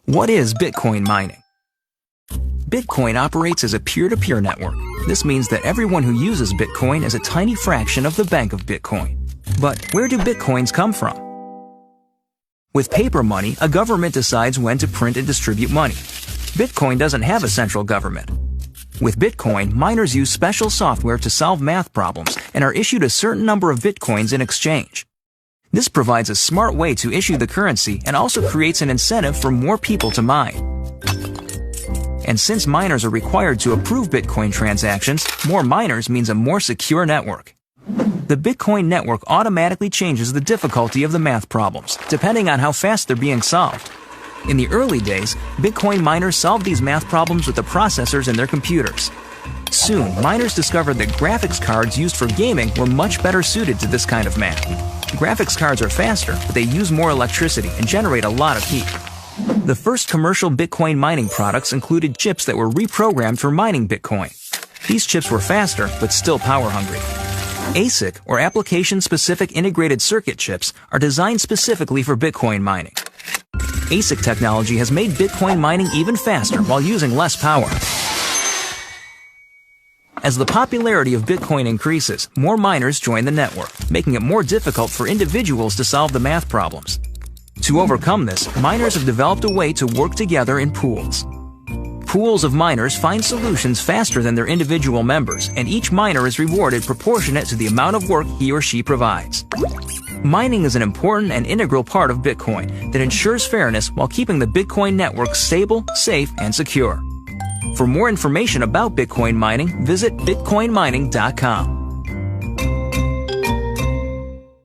What is Bitcoin mining? Bitcoin operates as a peer-to-peer network. This means that everyone who uses Bitcoin is a tiny fraction of the bank of Bitcoin. But where do Bitcoins come from? With paper money, a government decides when to print and distribute money. Bitcoin doesn't have a central government. With Bitcoin, miners use special software to solve math problems and are issued a certain number of Bitcoins in exchange. This provides a smart way to issue the currency and also creates an incentive for more people to mine. And since miners are required to approve Bitcoin transactions, more miners means a more secure network. The Bitcoin network automatically changes the difficulty of the math problems, depending on how fast they're being solved. In the early days, Bitcoin miners solved these math problems with the processors in their computers. Soon, miners discovered that graphics cards used for gaming were much better suited to this kind of math. Graphics cards are faster, but they use more electricity and generate a lot of heat. The first commercial Bitcoin mining products included chips that were reprogrammed for mining Bitcoin. These chips were faster, but still power-hungry. ASIC, or Application-Specific Integrated Circuit chips, are designed specifically for Bitcoin mining. ASIC technology has made Bitcoin mining even faster while using less power. As the popularity of Bitcoin increases, more miners join the network, making it more difficult for individuals to solve the math problems. To overcome this, miners have developed a way to work together in pools. Pools of miners find solutions faster than their individual members, and each miner is rewarded proportionate to the amount of work he or she provides. Mining is an important and integral part of Bitcoin that ensures fairness while keeping the Bitcoin network stable, safe, and secure. For more information about Bitcoin mining, visit bitcoinmining.com.